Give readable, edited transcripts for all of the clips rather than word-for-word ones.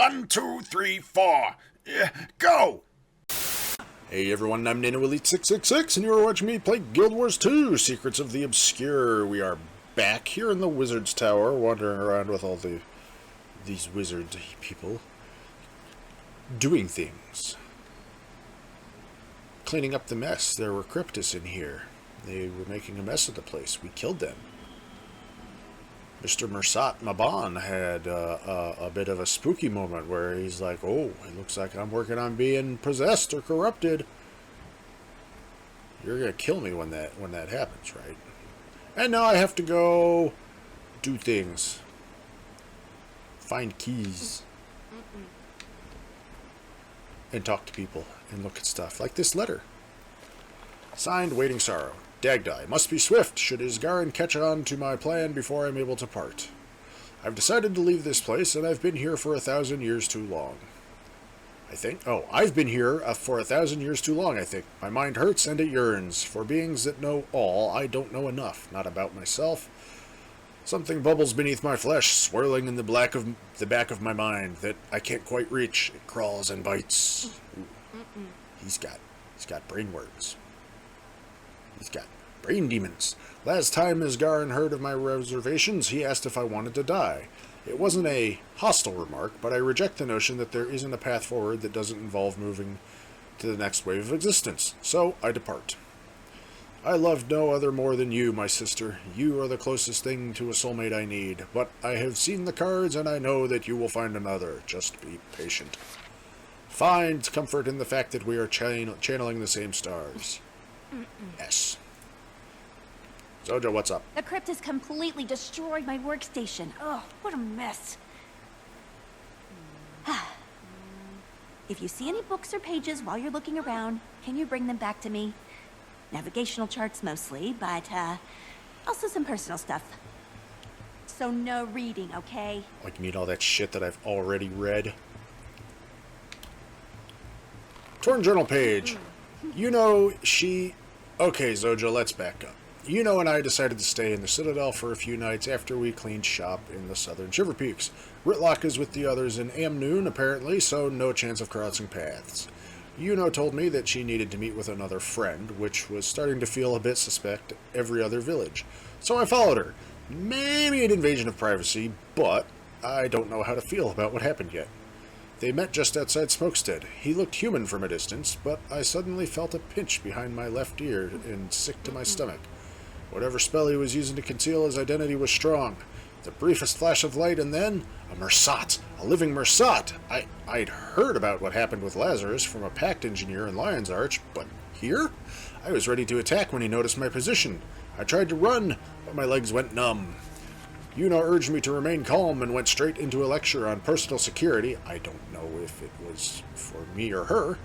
1, 2, 3, 4. Go! Hey everyone, I'm NanoElite666, and you're watching me play Guild Wars 2, Secrets of the Obscure. We are back here in the Wizard's Tower, wandering around with all these wizard people, doing things. Cleaning up the mess. There were Kryptis in here. They were making a mess of the place. We killed them. Mr. Mersat Maban had a bit of a spooky moment where he's like, oh, it looks like I'm working on being possessed or corrupted. You're going to kill me when that happens, right? And now I have to go do things. Find keys. And talk to people and look at stuff. Like this letter. Signed, Waiting Sorrow. Dagda, I must be swift, should Isgarin catch on to my plan before I'm able to part. I've decided to leave this place, and I've been here for 1,000 years too long. I've been here for 1,000 years too long, I think. My mind hurts and it yearns. For beings that know all, I don't know enough. Not about myself. Something bubbles beneath my flesh, swirling in the back of my mind that I can't quite reach. It crawls and bites. He's got brain worms. He's got brain demons. Last time Isgarin heard of my reservations, he asked if I wanted to die. It wasn't a hostile remark, but I reject the notion that there isn't a path forward that doesn't involve moving to the next wave of existence. So I depart. I love no other more than you, my sister. You are the closest thing to a soulmate I need, but I have seen the cards and I know that you will find another. Just be patient. Find comfort in the fact that we are channeling the same stars. Yes. Zoja, what's up? The Kryptis completely destroyed my workstation. Oh, what a mess. If you see any books or pages while you're looking around, can you bring them back to me? Navigational charts mostly, but also some personal stuff. So no reading, okay? Like, you mean all that shit that I've already read? Torn journal page. You know, Okay, Zoja, let's back up. You know and I decided to stay in the Citadel for a few nights after we cleaned shop in the southern Shiver Peaks. Ritlock is with the others in Amnoon, apparently, so no chance of crossing paths. Yuno told me that she needed to meet with another friend, which was starting to feel a bit suspect every other village. So I followed her. Maybe an invasion of privacy, but I don't know how to feel about what happened yet. They met just outside Smokestead. He looked human from a distance, but I suddenly felt a pinch behind my left ear and sick to my stomach. Whatever spell he was using to conceal his identity was strong. The briefest flash of light, and then a Mersat, a living Mersat. I'd heard about what happened with Lazarus from a Pact engineer in Lion's Arch, but here? I was ready to attack when he noticed my position. I tried to run, but my legs went numb. Yuno urged me to remain calm and went straight into a lecture on personal security. I don't know if it was for me or her.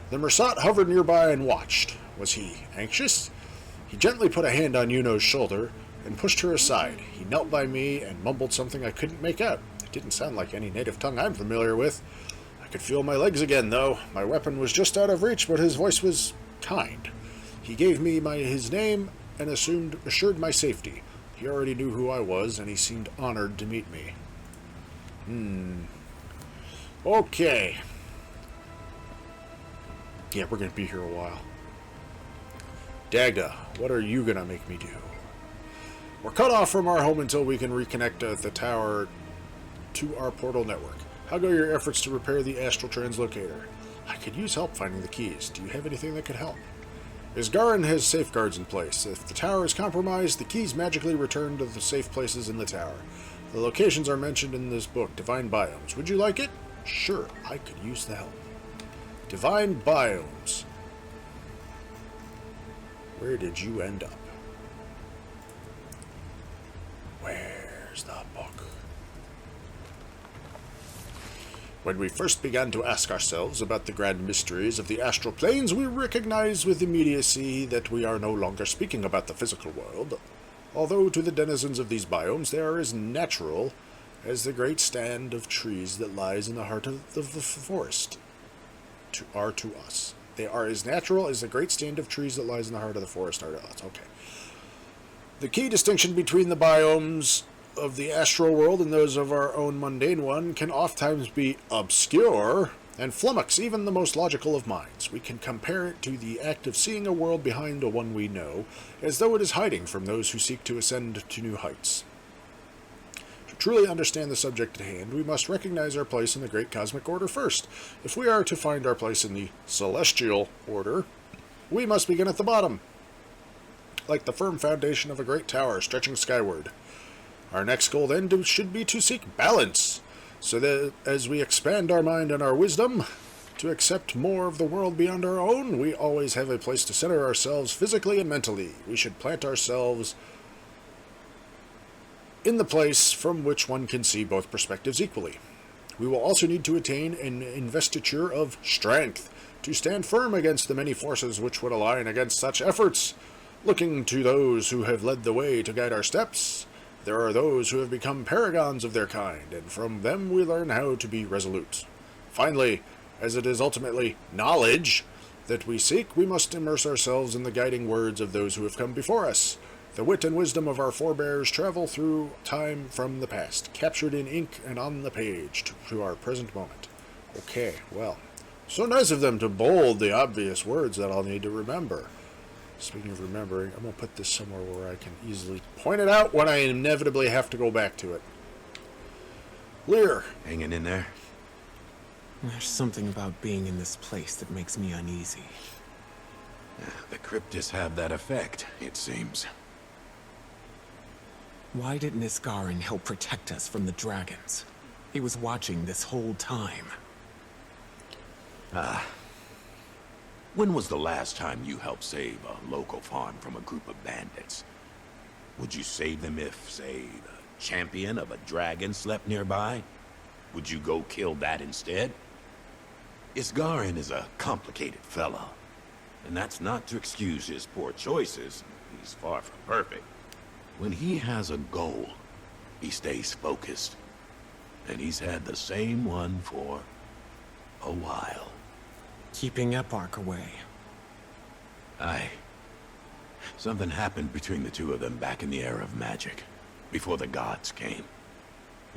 The Mersat hovered nearby and watched. Was he anxious? He gently put a hand on Yuno's shoulder and pushed her aside. He knelt by me and mumbled something I couldn't make out. It didn't sound like any native tongue I'm familiar with. I could feel my legs again, though. My weapon was just out of reach, but his voice was kind. He gave me his name and assured my safety. He already knew who I was, and he seemed honored to meet me. Okay. Yeah, we're going to be here a while. Dagda, what are you going to make me do? We're cut off from our home until we can reconnect the tower to our portal network. How go your efforts to repair the astral translocator? I could use help finding the keys. Do you have anything that could help? Isgarin has safeguards in place. If the tower is compromised, the keys magically return to the safe places in the tower. The locations are mentioned in this book, Divine Biomes. Would you like it? Sure, I could use the help. Divine Biomes. Where did you end up? Where's the book? When we first began to ask ourselves about the grand mysteries of the astral planes, we recognized with immediacy that we are no longer speaking about the physical world, although to the denizens of these biomes they are as natural as the great stand of trees that lies in the heart of the forest are to us. They are as natural as the great stand of trees that lies in the heart of the forest are to us. Okay. The key distinction between the biomes of the astral world and those of our own mundane one can oftentimes be obscure and flummox even the most logical of minds. We can compare it to the act of seeing a world behind a one we know, as though it is hiding from those who seek to ascend to new heights. To truly understand the subject at hand, we must recognize our place in the great cosmic order first. If we are to find our place in the celestial order, we must begin at the bottom, like the firm foundation of a great tower stretching skyward. Our next goal then should be to seek balance, so that as we expand our mind and our wisdom to accept more of the world beyond our own, we always have a place to center ourselves physically and mentally. We should plant ourselves in the place from which one can see both perspectives equally. We will also need to attain an investiture of strength to stand firm against the many forces which would align against such efforts. Looking to those who have led the way to guide our steps, there are those who have become paragons of their kind, and from them we learn how to be resolute. Finally, as it is ultimately knowledge that we seek, we must immerse ourselves in the guiding words of those who have come before us. The wit and wisdom of our forebears travel through time from the past, captured in ink and on the page, to our present moment. Okay, well, so nice of them to bold the obvious words that I'll need to remember. Speaking of remembering, I'm going to put this somewhere where I can easily point it out when I inevitably have to go back to it. Lear. Hanging in there? There's something about being in this place that makes me uneasy. The Kryptis have that effect, it seems. Why didn't Isgarin help protect us from the dragons? He was watching this whole time. When was the last time you helped save a local farm from a group of bandits? Would you save them if, say, the champion of a dragon slept nearby? Would you go kill that instead? Isgarin is a complicated fellow, and that's not to excuse his poor choices. He's far from perfect. When he has a goal, he stays focused, and he's had the same one for a while. Keeping Eparch away. Aye. Something happened between the two of them back in the era of magic, before the gods came.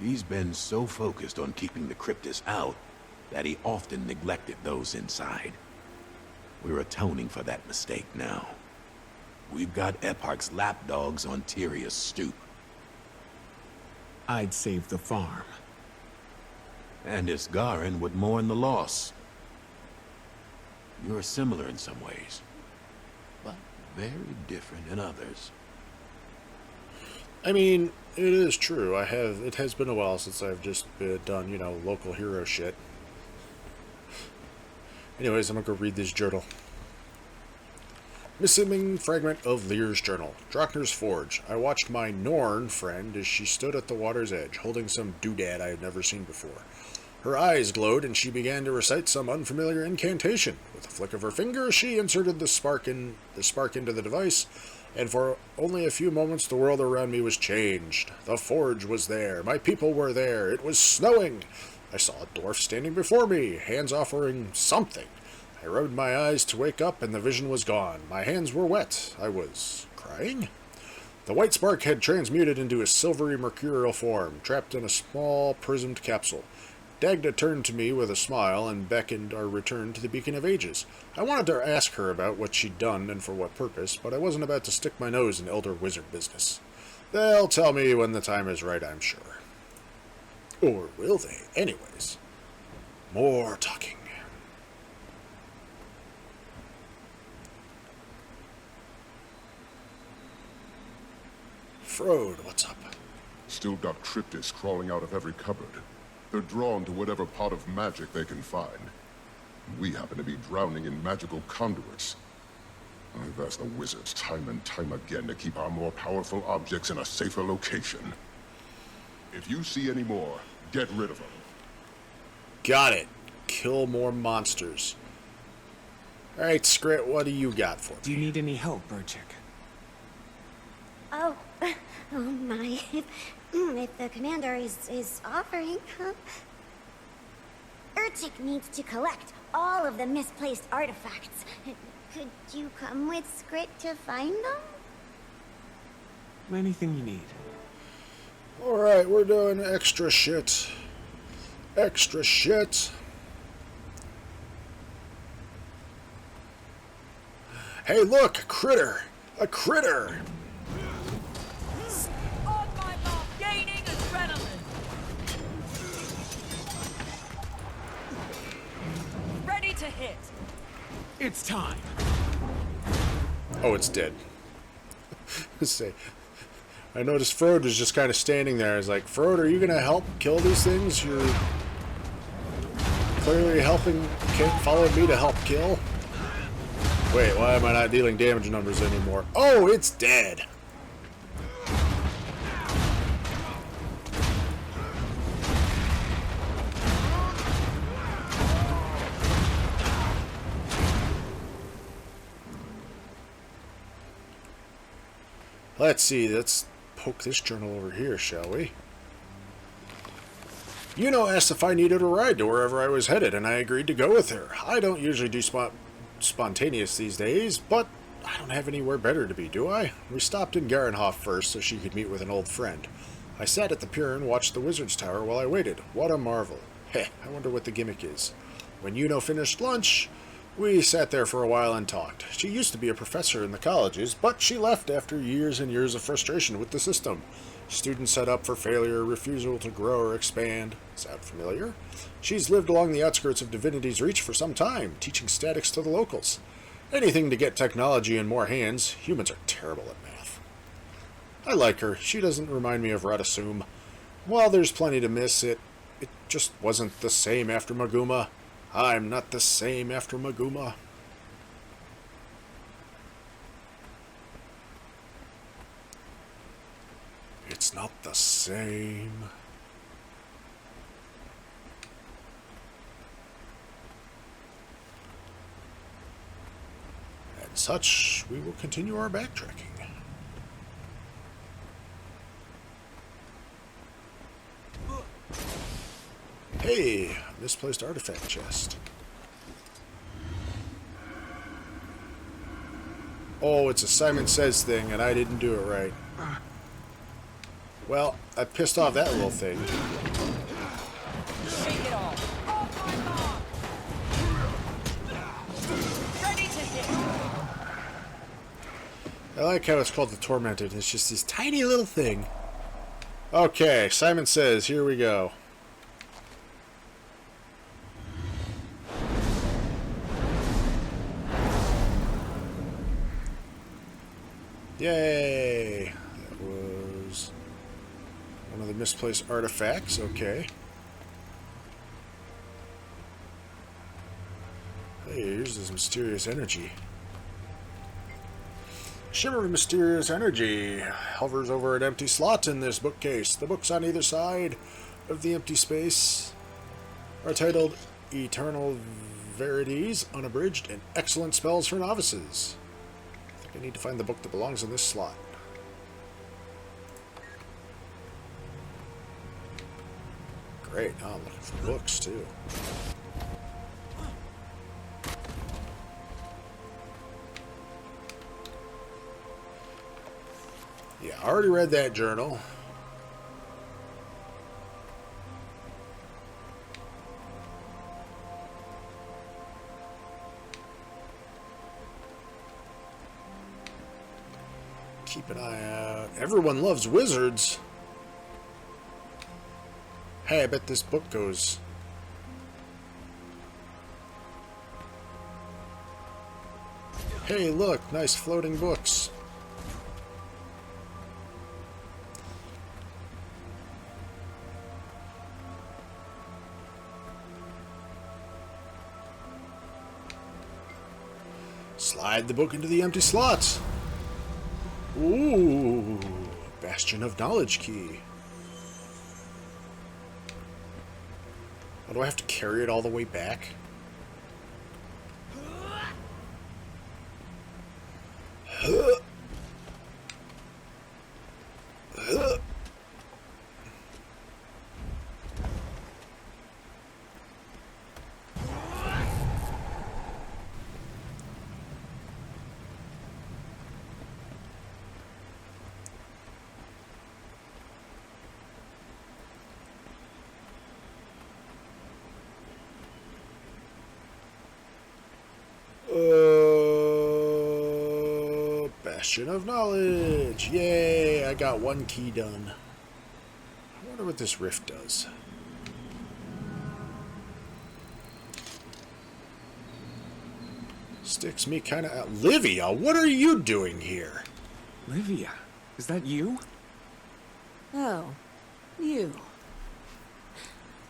He's been so focused on keeping the Kryptis out that he often neglected those inside. We're atoning for that mistake now. We've got Eparch's lapdogs on Tyrion's stoop. I'd save the farm. And Isgarin would mourn the loss. You're similar in some ways, but very different in others. I mean, it is true. It has been a while since I've just done, local hero shit. Anyways, I'm gonna go read this journal. Missing fragment of Lear's journal. Drockner's Forge. I watched my Norn friend as she stood at the water's edge, holding some doodad I had never seen before. Her eyes glowed, and she began to recite some unfamiliar incantation. With a flick of her finger, she inserted the spark into the device, and for only a few moments the world around me was changed. The forge was there. My people were there. It was snowing. I saw a dwarf standing before me, hands offering something. I rubbed my eyes to wake up, and the vision was gone. My hands were wet. I was crying? The white spark had transmuted into a silvery mercurial form, trapped in a small prismed capsule. Dagda turned to me with a smile and beckoned our return to the Beacon of Ages. I wanted to ask her about what she'd done and for what purpose, but I wasn't about to stick my nose in elder wizard business. They'll tell me when the time is right, I'm sure. Or will they? Anyways. More talking. Frode, what's up? Still got Kryptis crawling out of every cupboard. They're drawn to whatever pot of magic they can find. We happen to be drowning in magical conduits. I've asked the wizards time and time again to keep our more powerful objects in a safer location. If you see any more, get rid of them. Got it. Kill more monsters. Alright, Scrit, what do you got for me? Do you need any help, Burchik? Oh, oh my. If the commander is offering, Urchik needs to collect all of the misplaced artifacts. Could you come with Scrit to find them? Anything you need. Alright, we're doing extra shit. Extra shit. Hey, look! A critter! A critter! On my mark, gaining adrenaline. Ready to hit. It's time. Oh, it's dead. Say, I noticed Frode was just kind of standing there. I was like, Frode, are you going to help kill these things? You're clearly helping, following me to help kill? Wait, why am I not dealing damage numbers anymore? Oh, it's dead! Let's see, let's poke this journal over here, shall we? Yuno asked if I needed a ride to wherever I was headed, and I agreed to go with her. I don't usually do spontaneous these days, but I don't have anywhere better to be, do I? We stopped in Garenhof first so she could meet with an old friend. I sat at the pier and watched the Wizard's Tower while I waited. What a marvel. Heh, I wonder what the gimmick is. When Yuno finished lunch, we sat there for a while and talked. She used to be a professor in the colleges, but she left after years and years of frustration with the system. Students set up for failure, refusal to grow or expand. Sound familiar? She's lived along the outskirts of Divinity's Reach for some time, teaching statics to the locals. Anything to get technology in more hands. Humans are terrible at math. I like her. She doesn't remind me of Radasum. While there's plenty to miss, it just wasn't the same after Maguma. I'm not the same after Maguma. It's not the same. And such, we will continue our backtracking. Hey, misplaced artifact chest. Oh, it's a Simon Says thing, and I didn't do it right. Well, I pissed off that little thing. Shake it off. On my mark. Ready to hit. I like how it's called the Tormented. It's just this tiny little thing. Okay, Simon Says, here we go. Yay! That was one of the misplaced artifacts. Okay. Hey, here's this mysterious energy. Shimmer of mysterious energy hovers over an empty slot in this bookcase. The books on either side of the empty space are titled Eternal Verities, Unabridged, and Excellent Spells for Novices. I need to find the book that belongs in this slot. Great, now I'm looking for books too. Yeah, I already read that journal. Keep an eye out. Everyone loves wizards. Hey, I bet this book goes. Hey, look, nice floating books. Slide the book into the empty slots. Ooh, Bastion of Knowledge key. Oh, do I have to carry it all the way back? Bastion of Knowledge! Yay! I got one key done. I wonder what this rift does. Sticks me kind of out. Livia, what are you doing here? Livia, is that you? Oh, you.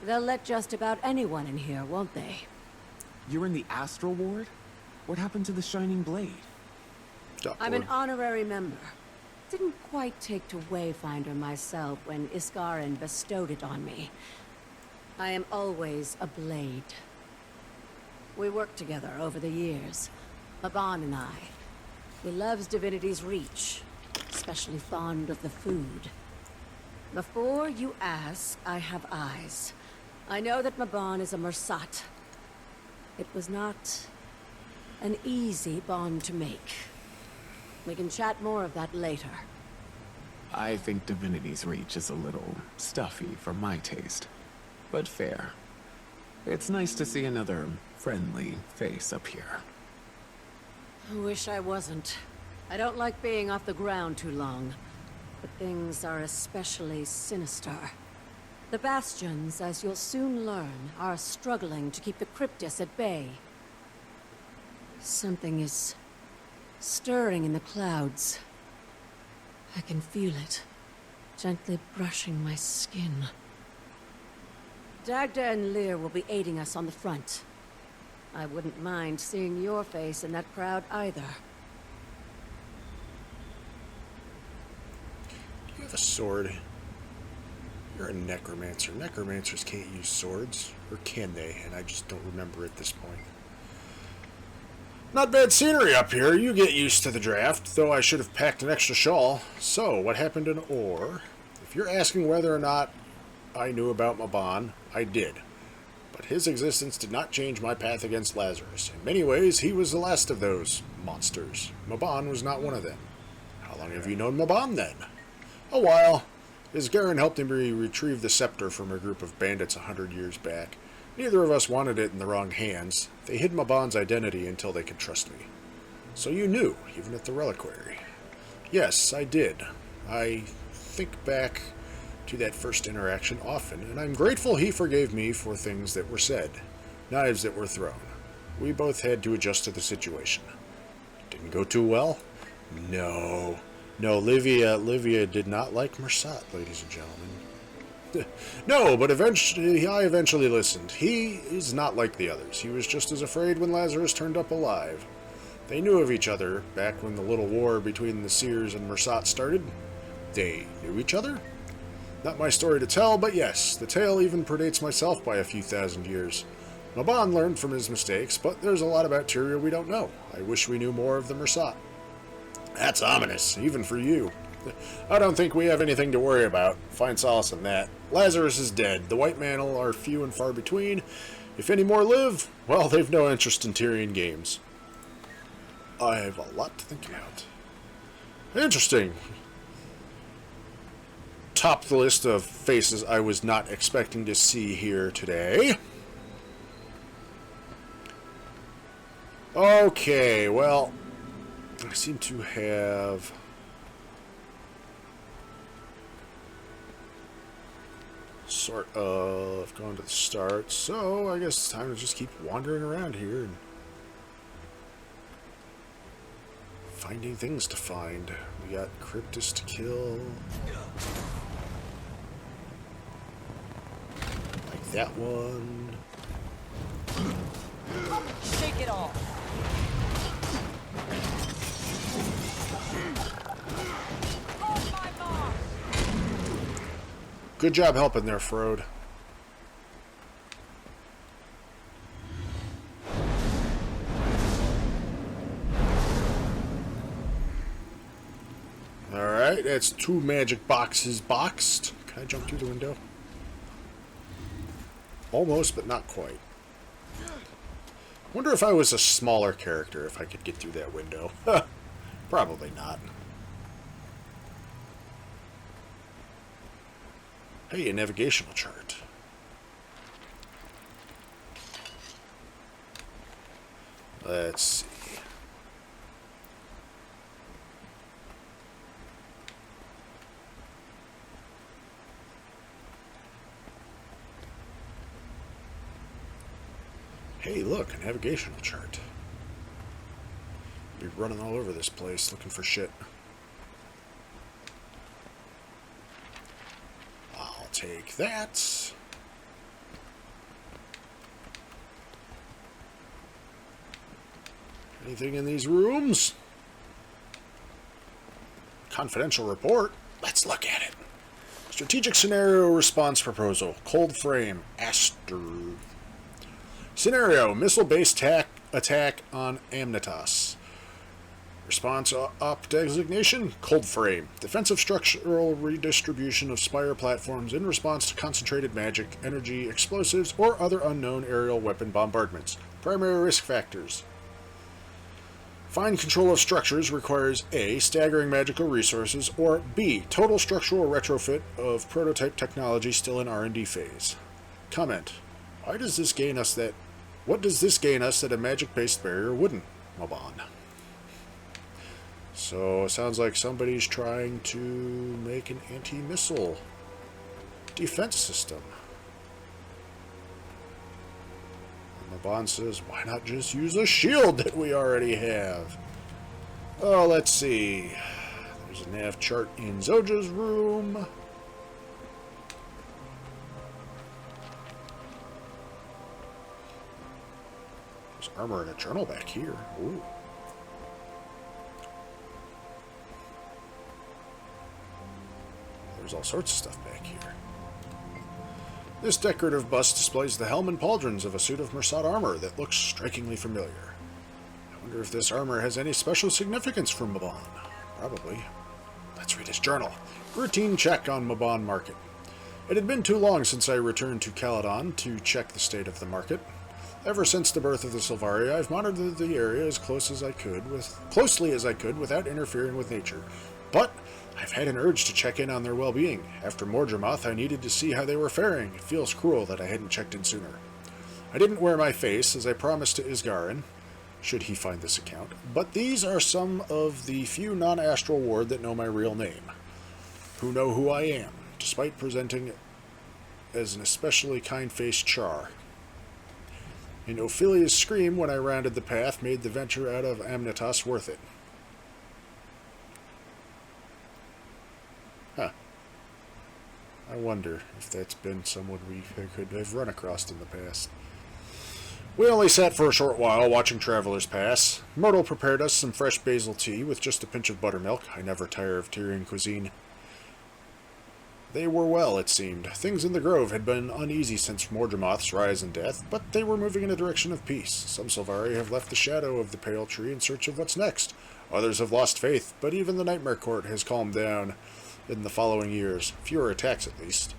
They'll let just about anyone in here, won't they? You're in the Astral Ward? What happened to the Shining Blade? I'm an honorary member. Didn't quite take to Wayfinder myself when Iskarin bestowed it on me. I am always a blade. We worked together over the years, Maban and I. He loves Divinity's reach, especially fond of the food. Before you ask, I have eyes. I know that Maban is a Mersat. It was not an easy bond to make. We can chat more of that later. I think Divinity's reach is a little stuffy for my taste, but fair. It's nice to see another friendly face up here. I wish I wasn't. I don't like being off the ground too long, but things are especially sinister. The Bastions, as you'll soon learn, are struggling to keep the Kryptis at bay. Something is stirring in the clouds. I can feel it, gently brushing my skin. Dagda and Lear will be aiding us on the front. I wouldn't mind seeing your face in that crowd either. You have a sword. You're a necromancer. Necromancers can't use swords. Or can they? And I just don't remember at this point. Not bad scenery up here. You get used to the draft, though I should have packed an extra shawl. So, what happened in Ore? If you're asking whether or not I knew about Maban, I did. But his existence did not change my path against Lazarus. In many ways, he was the last of those monsters. Maban was not one of them. How long have you known Maban, then? A while. Isgarin helped me retrieve the scepter from a group of bandits 100 years back. Neither of us wanted it in the wrong hands. They hid Maban's identity until they could trust me. So you knew, even at the reliquary. Yes, I did. I think back to that first interaction often, and I'm grateful he forgave me for things that were said, knives that were thrown. We both had to adjust to the situation. Didn't go too well? No. No, Livia did not like Mersat, ladies and gentlemen. No, but I eventually listened. He is not like the others. He was just as afraid when Lazarus turned up alive. They knew of each other back when the little war between the Seers and Mersat started. They knew each other? Not my story to tell, but yes, the tale even predates myself by a few thousand years. Maban learned from his mistakes, but there's a lot about Tyria we don't know. I wish we knew more of the Mersat. That's ominous, even for you. I don't think we have anything to worry about. Find solace in that. Lazarus is dead. The White Mantle are few and far between. If any more live, well, they've no interest in Tyrian games. I have a lot to think about. Interesting. Top the list of faces I was not expecting to see here today. Okay, well, I seem to have sort of gone to the start, so I guess it's time to just keep wandering around here and finding things to find. We got Kryptis to kill. Like that one. Shake it off. On my mark. Good job helping there, Frode. Alright, that's 2 magic boxes boxed. Can I jump through the window? Almost, but not quite. Wonder if I was a smaller character, if I could get through that window. Probably not. Hey, a navigational chart. Let's see. Hey, look, a navigational chart. Be running all over this place looking for shit. I'll take that. Anything in these rooms? Confidential report. Let's look at it. Strategic scenario response proposal. Cold frame. Aster. Scenario. Missile-based attack on Amnitas. Response op designation. Cold frame. Defensive structural redistribution of Spire platforms in response to concentrated magic, energy, explosives, or other unknown aerial weapon bombardments. Primary risk factors. Fine control of structures requires A. Staggering magical resources, or B. Total structural retrofit of prototype technology still in R&D phase. Comment. What does this gain us that a magic-based barrier wouldn't, Maban? So, it sounds like somebody's trying to make an anti-missile defense system. Maban says, why not just use a shield that we already have? Oh, let's see. There's a nav chart in Zoja's room. There's armor and a journal back here. Ooh. There's all sorts of stuff back here. This decorative bust displays the helm and pauldrons of a suit of Mersat armor that looks strikingly familiar. I wonder if this armor has any special significance for Maban. Probably. Let's read his journal. Routine check on Maban market. It had been too long since I returned to Caledon to check the state of the market. Ever since the birth of the Sylvari, I've monitored the area as closely as I could without interfering with nature. But I've had an urge to check in on their well-being. After Mordremoth, I needed to see how they were faring. It feels cruel that I hadn't checked in sooner. I didn't wear my face, as I promised to Isgarin, should he find this account, but these are some of the few non-astral ward that know my real name, who know who I am, despite presenting as an especially kind-faced char. And Ophelia's scream when I rounded the path made the venture out of Amnitas worth it. Huh. I wonder if that's been someone we could have run across in the past. We only sat for a short while, watching travelers pass. Myrtle prepared us some fresh basil tea with just a pinch of buttermilk. I never tire of Tyrian cuisine. They were well, it seemed. Things in the Grove had been uneasy since Mordremoth's rise and death, but they were moving in a direction of peace. Some Sylvari have left the shadow of the Pale Tree in search of what's next. Others have lost faith, but even the Nightmare Court has calmed down in the following years. Fewer attacks, at least.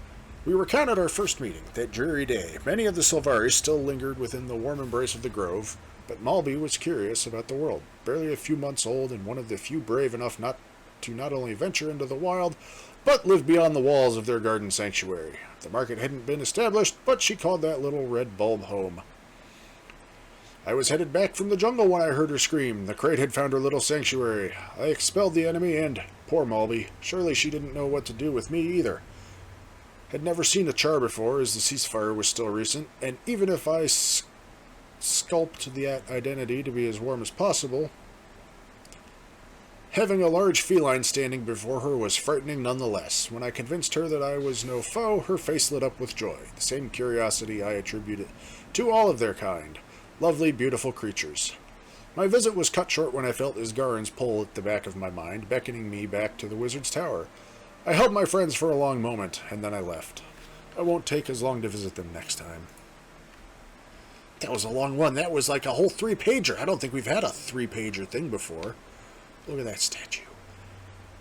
We recounted our first meeting, that dreary day. Many of the Sylvari still lingered within the warm embrace of the Grove, but Malby was curious about the world. Barely a few months old, and one of the few brave enough not only venture into the wild, but live beyond the walls of their garden sanctuary. The market hadn't been established, but she called that little red bulb home. I was headed back from the jungle when I heard her scream. The crate had found her little sanctuary. I expelled the enemy and, poor Malby, surely she didn't know what to do with me either. Had never seen a char before, as the ceasefire was still recent, and even if I sculpted the identity to be as warm as possible, having a large feline standing before her was frightening nonetheless. When I convinced her that I was no foe, her face lit up with joy, the same curiosity I attributed to all of their kind. Lovely, beautiful creatures. My visit was cut short when I felt Isgarin's pull at the back of my mind, beckoning me back to the wizard's tower. I held my friends for a long moment, and then I left. I won't take as long to visit them next time. That was a long one. That was like a whole 3-pager. I don't think we've had a 3-pager thing before. Look at that statue.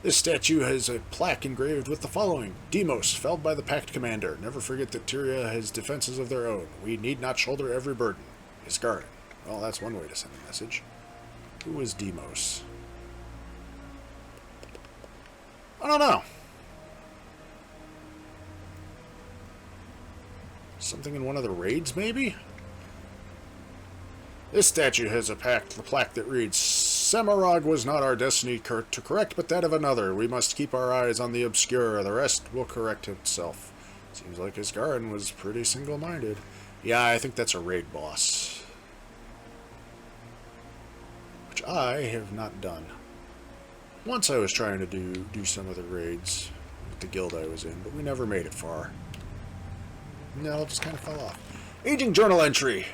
This statue has a plaque engraved with the following. Demos, felled by the Pact Commander. Never forget that Tyria has defenses of their own. We need not shoulder every burden. Isgarin. Well, that's one way to send a message. Who is Demos? I don't know. Something in one of the raids, maybe? This statue has a plaque that reads, Semarog was not our destiny to correct, but that of another. We must keep our eyes on the obscure. The rest will correct itself. Seems like Isgarin was pretty single-minded. Yeah, I think that's a raid boss. which I have not done. Once I was trying to do some of the raids with the guild I was in, but we never made it far. No, it just kind of fell off. Aging journal entry.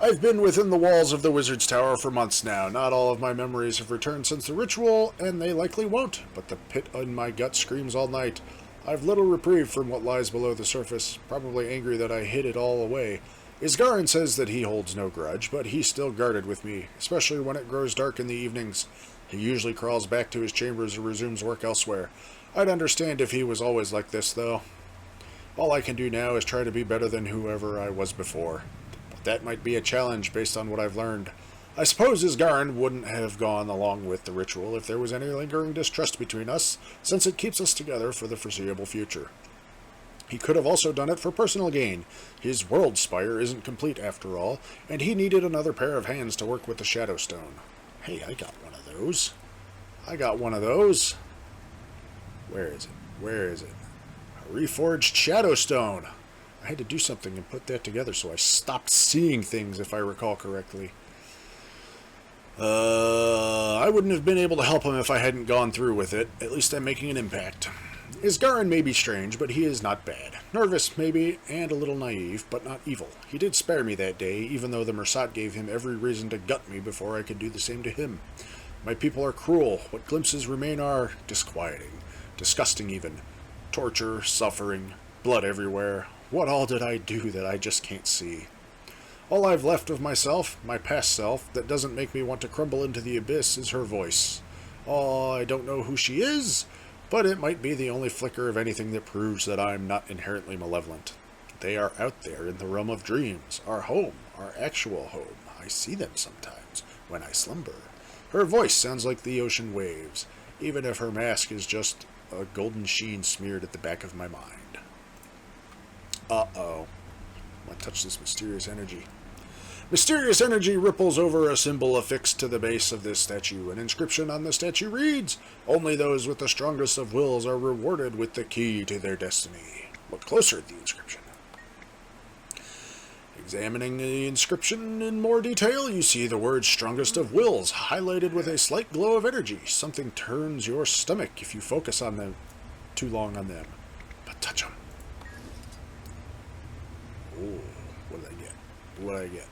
I've been within the walls of the Wizard's Tower for months now. Not all of my memories have returned since the ritual, and they likely won't, but the pit in my gut screams all night. I've little reprieve from what lies below the surface, probably angry that I hid it all away. Isgarin says that he holds no grudge, but he's still guarded with me, especially when it grows dark in the evenings. He usually crawls back to his chambers and resumes work elsewhere. I'd understand if he was always like this, though. All I can do now is try to be better than whoever I was before. But that might be a challenge based on what I've learned. I suppose Isgarin wouldn't have gone along with the ritual if there was any lingering distrust between us, since it keeps us together for the foreseeable future. He could have also done it for personal gain. His world spire isn't complete after all, and he needed another pair of hands to work with the Shadow Stone. Hey, I got one of those. I got one of those. Where is it? Where is it? A reforged Shadow Stone. I had to do something and put that together so I stopped seeing things, if I recall correctly. I wouldn't have been able to help him if I hadn't gone through with it. At least I'm making an impact. Isgarin may be strange, but he is not bad. Nervous, maybe, and a little naive, but not evil. He did spare me that day, even though the Mersat gave him every reason to gut me before I could do the same to him. My people are cruel. What glimpses remain are disquieting, disgusting even. Torture, suffering, blood everywhere. What all did I do that I just can't see? All I've left of myself, my past self, that doesn't make me want to crumble into the abyss is her voice. Oh, I don't know who she is, but it might be the only flicker of anything that proves that I'm not inherently malevolent. They are out there in the realm of dreams, our home, our actual home. I see them sometimes, when I slumber. Her voice sounds like the ocean waves, even if her mask is just a golden sheen smeared at the back of my mind. Uh-oh. I'm gonna touch this mysterious energy. Mysterious energy ripples over a symbol affixed to the base of this statue. An inscription on the statue reads, "Only those with the strongest of wills are rewarded with the key to their destiny." Look closer at the inscription. Examining the inscription in more detail, you see the words "strongest of wills" highlighted with a slight glow of energy. Something turns your stomach if you focus on them too long on them. But touch them. Oh, what did I get? What did I get?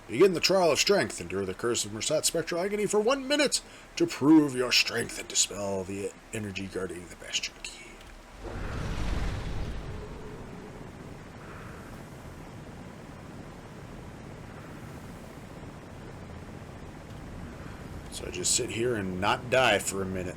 Begin the trial of strength. Endure the curse of Mersat spectral agony for 1 minute to prove your strength and dispel the energy guarding the bastion key. So I just sit here and not die for a minute.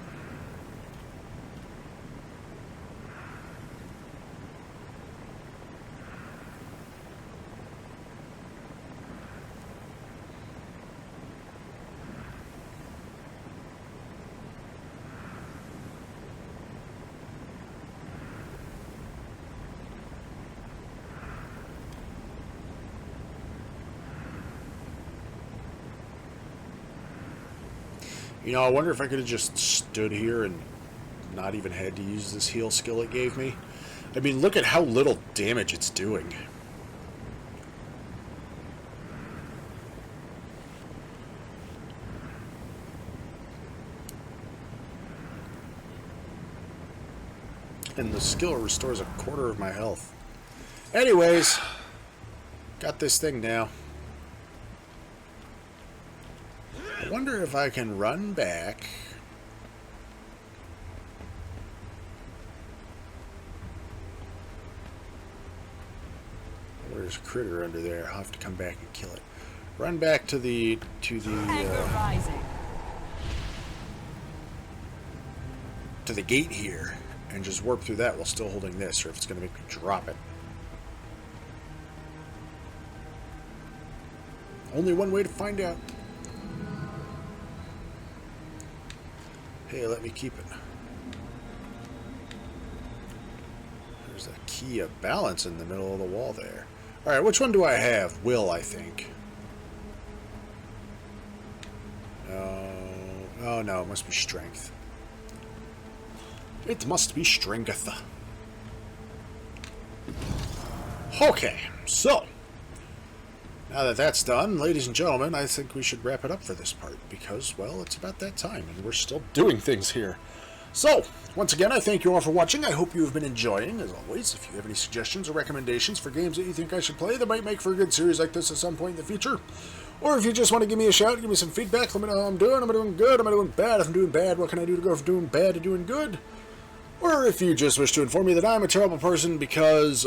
You know, I wonder if I could have just stood here and not even had to use this heal skill it gave me. I mean, look at how little damage it's doing. And the skill restores a quarter of my health. Anyways, got this thing now. I wonder if I can run back. There's a critter under there. I'll have to come back and kill it. Run back to the gate here and just warp through that while still holding this, or if it's going to make me drop it. Only one way to find out. Hey, let me keep it. There's a key of balance in the middle of the wall there. Alright, which one do I have? Will, I think. Oh no, it must be strength. It must be strength. Okay, so. Now that that's done, ladies and gentlemen, I think we should wrap it up for this part, because, well, it's about that time, and we're still doing things here. So, once again, I thank you all for watching. I hope you have been enjoying. As always, if you have any suggestions or recommendations for games that you think I should play that might make for a good series like this at some point in the future, or if you just want to give me a shout, give me some feedback, let me know how I'm doing. Am I doing good? Am I doing bad? If I'm doing bad, what can I do to go from doing bad to doing good? Or if you just wish to inform me that I'm a terrible person because,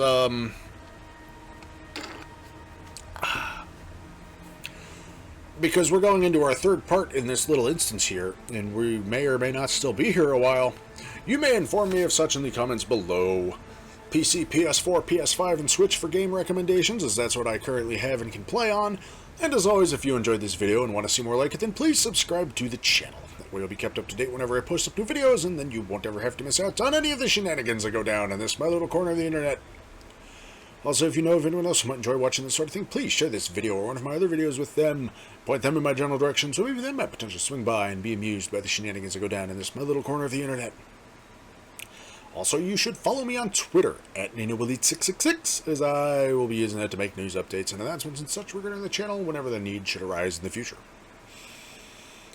because we're going into our third part in this little instance here, and we may or may not still be here a while, you may inform me of such in the comments below. PC, PS4, PS5, and Switch for game recommendations, as that's what I currently have and can play on. And as always, if you enjoyed this video and want to see more like it, then please subscribe to the channel. That way you'll be kept up to date whenever I post up new videos, and then you won't ever have to miss out on any of the shenanigans that go down in this my little corner of the internet. Also, if you know of anyone else who might enjoy watching this sort of thing, please share this video or one of my other videos with them. Point them in my general direction, so maybe they might potentially swing by and be amused by the shenanigans that go down in this my little corner of the internet. Also, you should follow me on Twitter at NanoElite666, as I will be using that to make news updates and announcements and such regarding the channel whenever the need should arise in the future.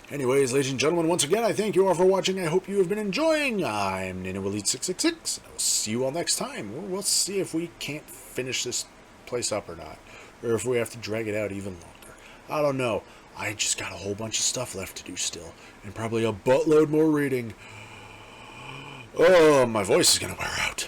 Anyways, ladies and gentlemen, once again, I thank you all for watching. I hope you have been enjoying. I'm NanoElite666, and I'll see you all next time. We'll see if we can't finish this place up or not, or if we have to drag it out even longer. I don't know. I just got a whole bunch of stuff left to do still, and probably a buttload more reading. Oh, my voice is gonna wear out.